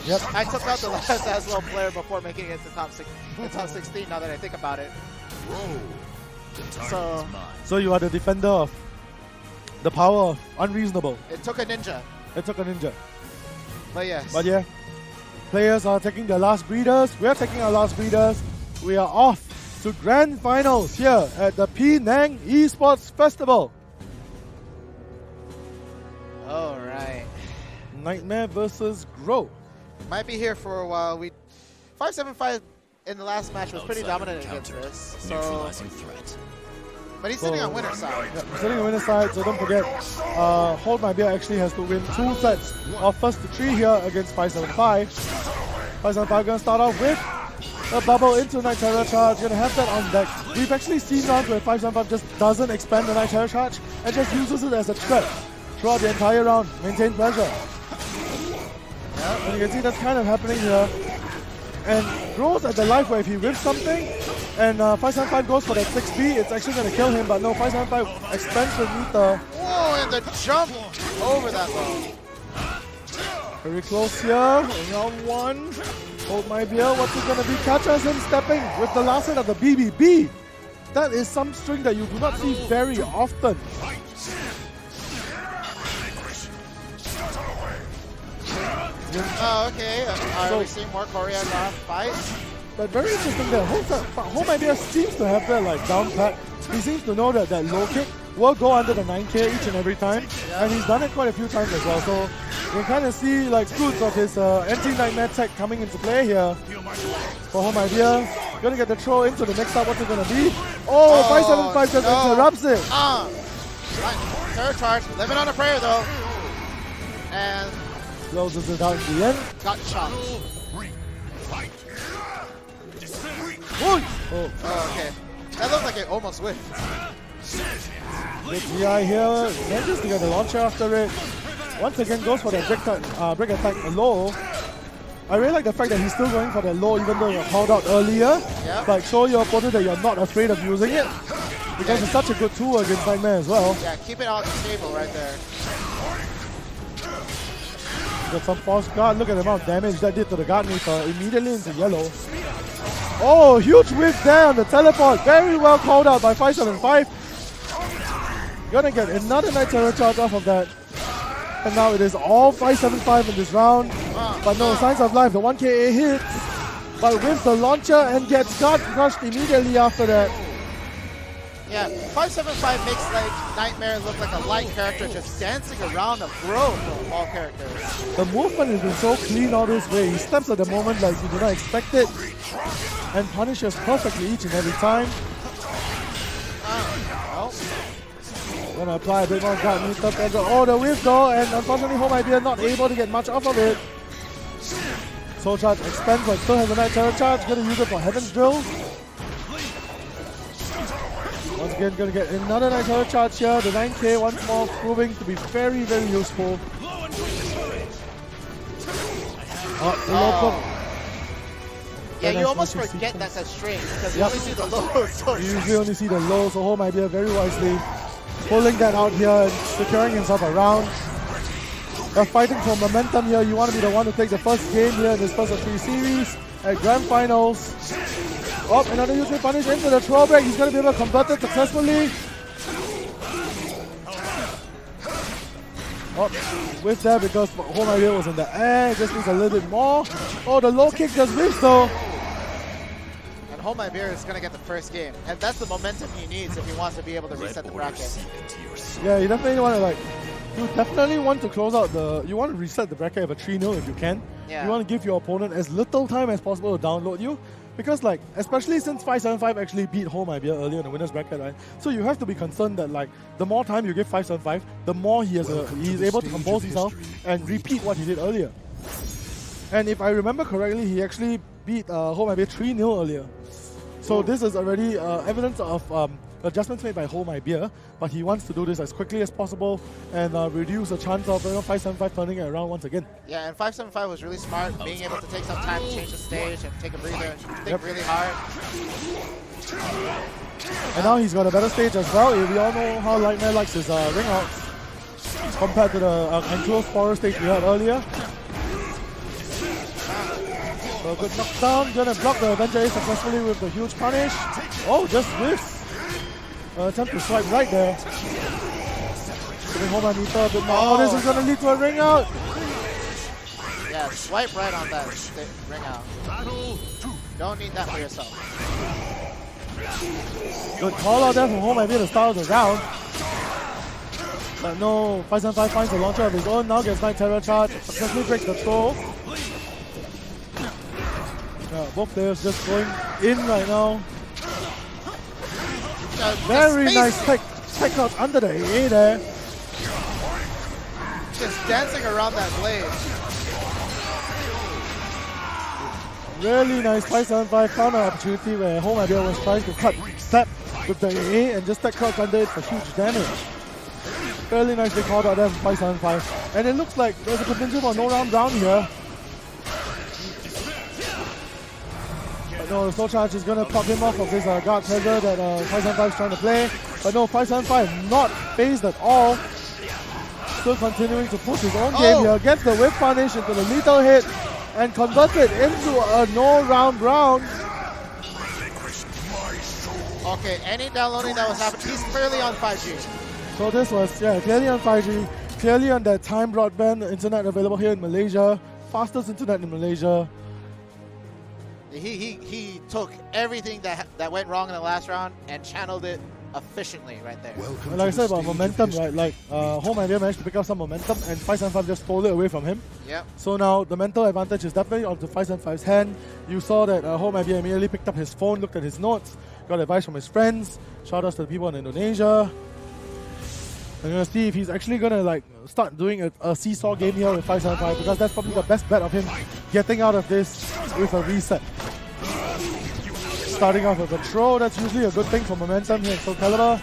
Yep. I took out the last as well player before making it to top 16. Now that I think about it. So you are the defender of the power of unreasonable. It took a ninja. It took a ninja. But yes. But yeah, players are taking their last breathers. We are taking our last breathers. We are off to grand finals here at the Penang Esports Festival. All right. Nightmare versus Grow. Might be here for a while. 575 in the last match was pretty dominant against this. So, but he's sitting on winner's side. Yeah, sitting on winner's side, so don't forget, Holdmybeer actually has to win 2 sets of first to 3 here against 575. 575 gonna start off with a bubble into Night Terror Charge, gonna have that on deck. We've actually seen rounds where 575 just doesn't expand the Night Terror Charge and just uses it as a threat throughout the entire round. Maintain pressure. And you can see that's kind of happening here. And Grows at the life where if he whips something and 575 goes for that 6B, it's actually going to kill him, but no, 575 expands the meter. Whoa, and the jump over that low. Very close here, round 1. Holdmybeer, what's it going to be? Catches him stepping with the last hit of the BBB. That is some string that you do not see very often. Oh, okay. Are we seeing more choreographed fights? But very interesting that Holdmybeer seems to have that like down pat. He seems to know that that low kick will go under the 9K each and every time. Yeah. And he's done it quite a few times as well. So you can kind of see like fruits of his anti-nightmare tech coming into play here. For Holdmybeer, gonna get the throw into the next up. What's it gonna be? Oh, 575 just interrupts it. Terror charge, living on a prayer though. And closes it out in the end. Got shot. Oh, okay. That looked like it almost whiffed. Good GI here. Manages to get the launcher after it. Once again goes for that break attack low. I really like the fact that he's still going for that low even though you're called out earlier. Yep. Like show your opponent that you're not afraid of using it. Because it's such a good tool against Nightmare as well. Yeah, keep it on the table right there. Got some false guard. Look at the amount of damage that did to the guard meter. Immediately into yellow. Oh, huge whiff there on the teleport. Very well called out by 575. Gonna get another Night Terror charge off of that. And now it is all 575 in this round. But no signs of life. The 1KA hits. But with the launcher and gets guard crushed immediately after that. Yeah, 575 makes like Nightmare look like a light character just dancing around a grove of all characters. The movement has been so clean all this way. He steps at the moment like you do not expect it and punishes perfectly each and every time. Gonna apply a bit more guard meter pressure. Oh, the whiff though, and unfortunately Holdmybeer not able to get much off of it. Soul Charge expands but still has a Night Terror Charge. Gonna use it for Heaven's Drill. Once again, gonna get another Night Terror Charge here. The 9K once more proving to be very, very useful. Yeah, you almost forget that's a string because you only see the lows. You usually only see the lows, so Holdmybeer very wisely pulling that out here and securing himself around. They're fighting for momentum here. You want to be the one to take the first game here in this first of 3 series at Grand Finals. Oh, another usually punish into the throwback. He's going to be able to convert it successfully. Oh, with that because Holdmybeer was in the air. Just needs a little bit more. Oh, the low kick just whiffs though. And Holdmybeer is going to get the first game. And that's the momentum he needs if he wants to be able to reset the bracket. Yeah, you definitely want to you definitely want to close out you want to reset the bracket of a 3-0 if you can. Yeah. You want to give your opponent as little time as possible to download you. Because especially since 575 actually beat Holdmybeer earlier in the winner's bracket, right? So you have to be concerned that the more time you give 575, the more he's able to compose himself and repeat what he did earlier. And if I remember correctly, he actually beat Holdmybeer 3-0 earlier. So this is already evidence of adjustments made by Holdmybeer, but he wants to do this as quickly as possible and reduce the chance of 575 turning it around once again. Yeah, and 575 was really smart, being able to take some time to change the stage and take a breather and think really hard. And now he's got a better stage as well. We all know how Nightmare likes his ring outs compared to the enclosed forest stage we had earlier. So good knockdown, gonna block the Avenger Ace successfully with the huge punish. Oh, just whiffs. Attempt to swipe right there. Giving Holdmybeer a bit more. Oh, this is gonna lead to a ring out. Yeah, swipe right on that ring out. Don't need that for yourself. Good call out there from Holdmybeer to start the round. But no, 575 finds a launcher of his own. Now gets Night Terror charge. Successfully breaks the throw. Yeah, both players just going in right now. Very nice tech out under the AA there. Just dancing around that blade. Really nice 575 counter opportunity where Holdmybeer was trying to cut step with the AA and just tech crouch under it for huge damage. Really nicely called out there from 575. And it looks like there's a potential for no round here. But no, the slow charge is going to pop him off of this guard pressure that 575 is trying to play. But no, 575 not phased at all. Still continuing to push his own game here. Gets the whip punish into the lethal hit and converts it into a no round. Okay, any downloading that was happening, he's clearly on 5G. So this was, clearly on 5G, clearly on that time broadband internet available here in Malaysia, fastest internet in Malaysia. He took everything that went wrong in the last round and channeled it efficiently right there. And like I said about momentum, right? Like Holdmybeer managed to pick up some momentum and 575 just stole it away from him. Yep. So now the mental advantage is definitely onto 575's hand. You saw that Holdmybeer immediately picked up his phone, looked at his notes, got advice from his friends, shout outs to the people in Indonesia. I'm gonna see if he's actually gonna like start doing a seesaw game here with 575 because that's probably the best bet of him getting out of this with a reset. Starting off with a throw, that's usually a good thing for momentum here in Soul Calibur.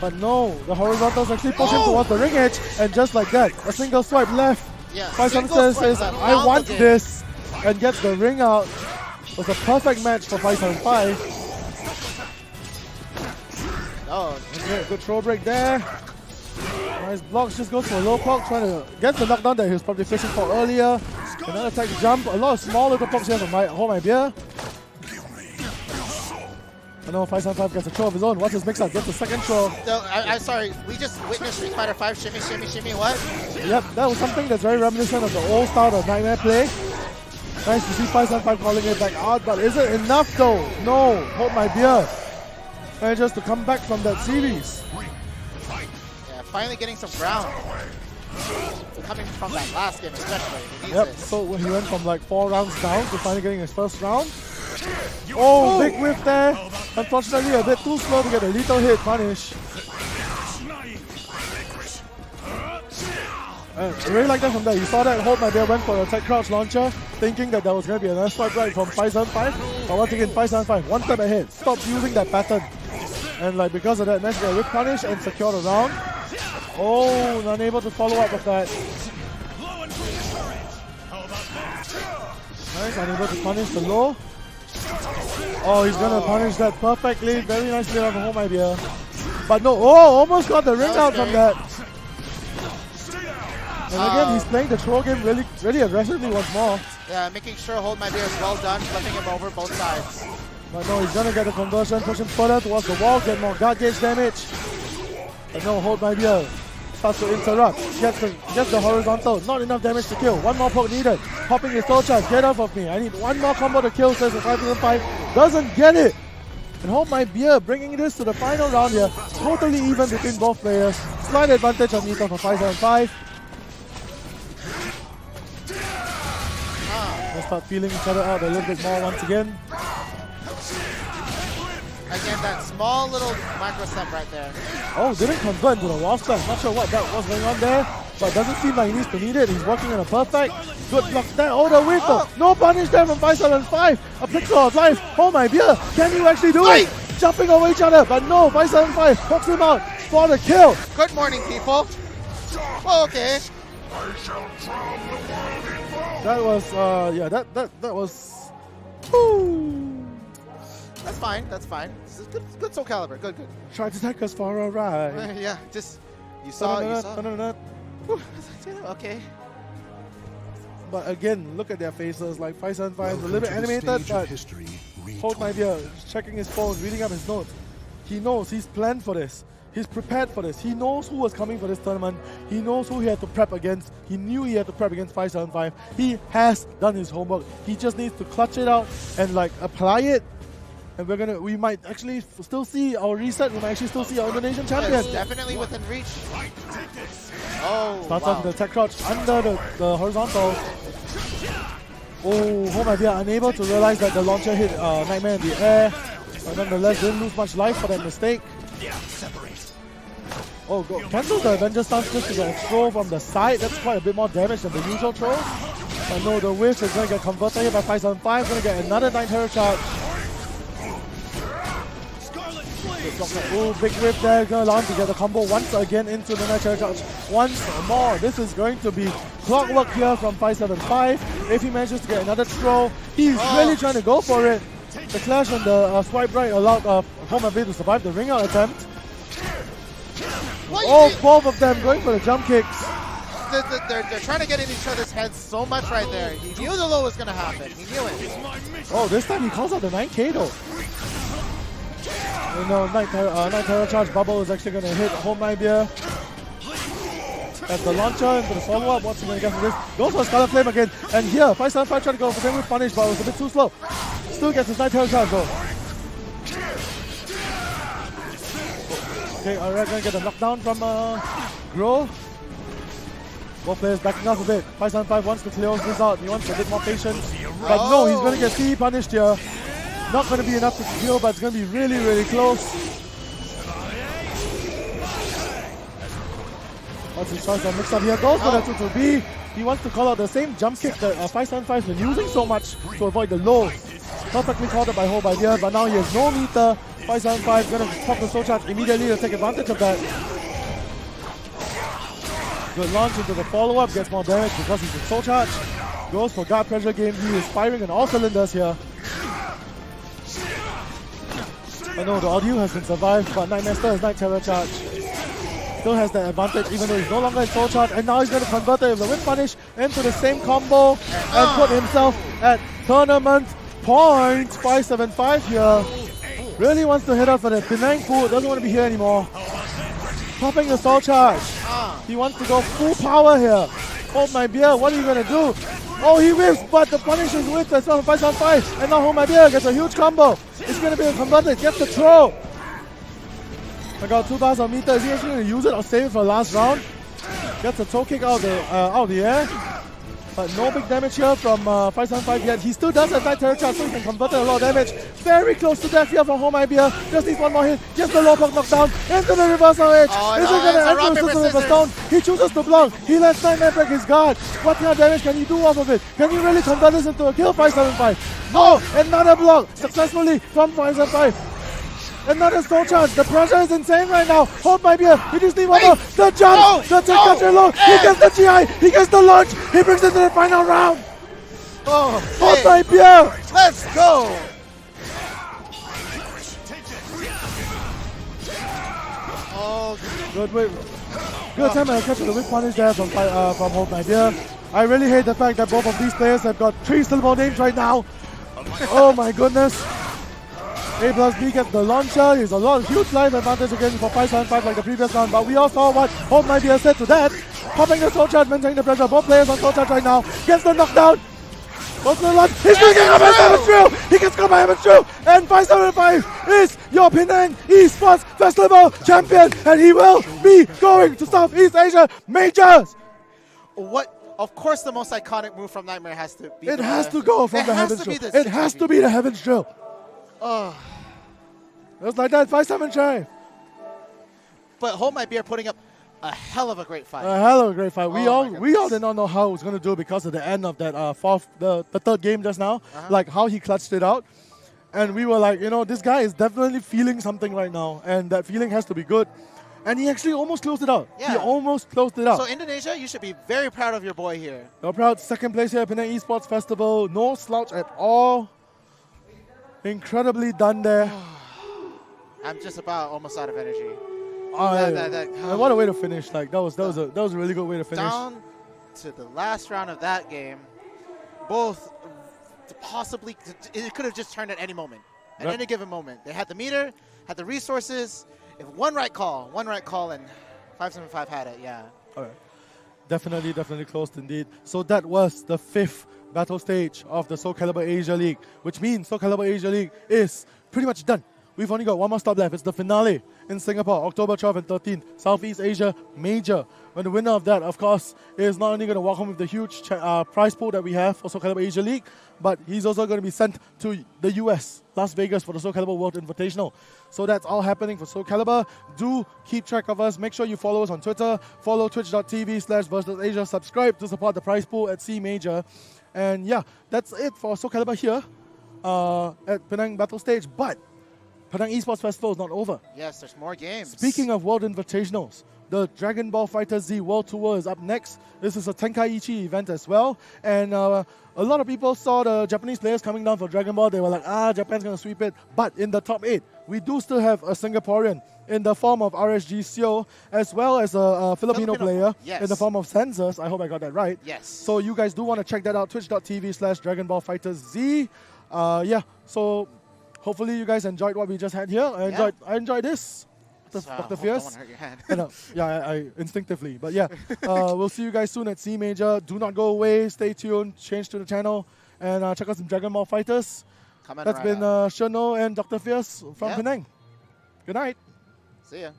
But no, the horizontals actually push him towards the ring edge, and just like that, a single swipe left. Yeah, 575 says, I want this, and gets the ring out. It was a perfect match for 575. Oh, okay, good throw break there. Nice blocks, just goes for a low poke, trying to get the knockdown that he was probably fishing for earlier. Another attack jump, a lot of small little pokes here from Holdmybeer. I know 575 gets a throw of his own. Watch his mix-up, gets the second throw. So, I'm sorry, we just witnessed Street Fighter 5 shimmy, shimmy, shimmy, what? Yep, that was something that's very reminiscent of the old style of Nightmare play. Nice to see 575 calling it back out, but is it enough though? No, Holdmybeer manages to come back from that series. Yeah, finally getting some ground. Coming from that last game especially. Yep, so when he went from like 4 rounds down to finally getting his first round. Oh, big whiff there. Unfortunately, a bit too slow to get a lethal hit punish. I really like that from there. You saw that Holdmybeer went for a tech crouch launcher, thinking that there was going to be another swipe right from 575. But once again, 575, one step ahead. Stopped using that pattern. And like because of that, managed to get a whip punish and secure the round. Oh, unable to follow up with that. Nice, unable to punish the low. Oh, he's gonna punish that perfectly. Very nicely out from Holdmybeer. But no, almost got the ring out from that. And again, he's playing the throw game really aggressively once more. Yeah, making sure Holdmybeer is well done, flipping him over both sides. But no, he's gonna get the conversion, push him further towards the wall, get more guard gauge damage. But no, Holdmybeer starts to interrupt, gets the horizontal, not enough damage to kill. One more poke needed, popping his soul charge, get off of me. I need one more combo to kill, says the 505, doesn't get it. And Holdmybeer bringing this to the final round here, totally even between both players. Slight advantage on Nita for 575. They start feeling each other out a little bit more once again. Again, that small little micro step right there. Oh, didn't convert into the wall step. Not sure what that was going on there, but doesn't seem like he needs to need it. He's working on a perfect. Good block there. Oh, the whiff though. No punish there from 575. A pixel of life. Holdmybeer, can you actually do it? Jumping over each other, but no, 575 pokes him out for the kill. Good morning, people. Oh, okay. That was, that was. Woo. That's fine. That's fine. This is good Soul Calibur. Good. Try to take us for a ride. Yeah, just you saw. Okay. but again, look at their faces. Like 575 is a little bit animated, but Holdmybeer checking his phone, reading up his notes. He knows, he's planned for this. He's prepared for this. He knows who was coming for this tournament. He knows who he had to prep against. He knew he had to prep against 575. He has done his homework. He just needs to clutch it out and like apply it. And we might actually still see our reset. We might actually still see our Indonesian champion. It's definitely within reach. Oh, starts wow. off with the tech crouch under the horizontal. Oh, Holdmybeer unable to realize that the launcher hit Nightmare in the air. But nonetheless, didn't lose much life for that mistake. Oh, cancels the Avenger stance just to get a throw from the side. That's quite a bit more damage than the usual throw. But no, the whiff is going to get converted here by 575. Going to get another 9 terror charge. Oh, big whip there. Going to allow him to get the combo once again into the 9 terror charge. Once more. This is going to be clockwork here from 575. If he manages to get another throw, he's really trying to go for it. The clash and the swipe right allowed Holdmybeer to survive the ring out attempt. Both of them going for the jump kicks. They're trying to get in each other's heads so much right there. He knew the low was going to happen. He knew it. Oh, this time he calls out the 9K though. You know, 9 terror charge bubble is actually going to hit Holdmybeer. As the launcher into the follow-up, what's he going to get from this? Goes for Scarlet Flame again. And here, 575 trying to go for the punish, but it was a bit too slow. Still gets his 9 terror charge though. Okay, alright, gonna get a knockdown from Grove. Both players backing off a bit. 575 wants to clear this out. He wants a bit more patience. But no, he's gonna get CE punished here. Not gonna be enough to kill, but it's gonna be really, really close. What's his choice of mix up here? Goes for the 2-2-B. He wants to call out the same jump kick that 575 has been using so much to avoid the low. Perfectly called it by Holdmybeer, but now he has no meter. 575 is going to pop the soul charge immediately to take advantage of that. Good launch into the follow-up, gets more damage because he's in soul charge. Goes for guard pressure game. He is firing on all cylinders here. I know the audio has been survived, but Nightmare still has 9 terror charge. Still has that advantage even though he's no longer in soul charge, and now he's going to convert it with the whip punish into the same combo and put himself at tournament point. 575 here. Really wants to hit out for the Penang pool. Doesn't want to be here anymore. Popping the soul charge. He wants to go full power here. Holdmybeer, what are you going to do? Oh, he whiffs, but the punish is whipped as well. 575. And now Holdmybeer gets a huge combo. It's going to be converted. Gets the throw. I got 2,000 meters. Is he actually going to use it or save it for the last round? Gets a toe kick out of the air. But no big damage here from 575 yet. He still does have 9 terror charge, so he can convert a lot of damage. Very close to death here from Holdmybeer. Just needs one more hit. Gets the low block knockdown into the reversal edge. Is he going to enter the Silver Stone? He chooses to block. He lets Nightmare break his guard. What kind of damage can he do off of it? Can he really convert this into a kill? 575. No! Another block successfully from 575. Another soul charge. The pressure is insane right now. Holdmybeer. He just needs one more. The jump. The take country low. He gets the GI. He gets the launch. He brings it to the final round. Holdmybeer. Let's go. Good whip. Good time to catch the whip punish there from Holdmybeer. I really hate the fact that both of these players have got 3 syllable names right now. Oh my goodness. A plus B gets the launcher. He's a huge life advantage again for 575 like the previous round. But we all saw what Holdmybeer said to that. Popping the soul charge, maintaining the pressure. Both players on soul charge right now. Gets the knockdown. Goes to the launch. He's going to get up by Heaven's Drill. He gets caught by Heaven's Drill. And 575 is your Penang Esports Festival champion. And he will be going to Southeast Asia Majors. What? Of course, the most iconic move from Nightmare has to be. It has to go from the Heaven's Drill. It has to be the Heaven's Drill. Just like that, 575. But Holdmybeer putting up a hell of a great fight. A hell of a great fight. We all did not know how he was going to do because of the end of that the third game just now. Like how he clutched it out. And we were like, you know, this guy is definitely feeling something right now. And that feeling has to be good. And he actually almost closed it out. Yeah. He almost closed it out. So Indonesia, you should be very proud of your boy here. You're proud. Second place here at Penang Esports Festival. No slouch at all. Incredibly done there. I'm just about almost out of energy. What a way to finish! Like that was a really good way to finish. Down to the last round of that game. both possibly, it could have just turned at any moment. At any given moment. They had the meter, had the resources. If one right call, and 575 had it, yeah. All right. Definitely close indeed. So that was the 5th battle stage of the Soul Calibur Asia League, which means Soul Calibur Asia League is pretty much done. We've only got one more stop left. It's the finale in Singapore, October 12th and 13th, Southeast Asia Major. And the winner of that, of course, is not only going to walk home with the huge prize pool that we have for Soul Calibur Asia League, but he's also going to be sent to the US, Las Vegas, for the Soul Calibur World Invitational. So that's all happening for Soul Calibur. Do keep track of us. Make sure you follow us on Twitter. Follow twitch.tv/versusasia. Subscribe to support the prize pool at C Major. And yeah, that's it for Soul Calibur here at Penang Battle Stage. But Penang Esports Festival is not over. Yes, there's more games. Speaking of World Invitationals, the Dragon Ball FighterZ World Tour is up next. This is a Tenkaichi event as well. And a lot of people saw the Japanese players coming down for Dragon Ball. They were like, Japan's going to sweep it. But in the top 8, we do still have a Singaporean in the form of RSG Seo, as well as a Filipino player in the form of Census. I hope I got that right. Yes. So you guys do want to check that out, twitch.tv/Dragon Ball FighterZ. Yeah, so hopefully you guys enjoyed what we just had here. I enjoyed this. Dr. Fierce. Don't want to hurt your hand. I instinctively. But yeah, we'll see you guys soon at C Major. Do not go away. Stay tuned. Change to the channel. And check out some Dragon Ball Fighters. That's been Shano and Dr. Fierce from Penang. Good night. See ya.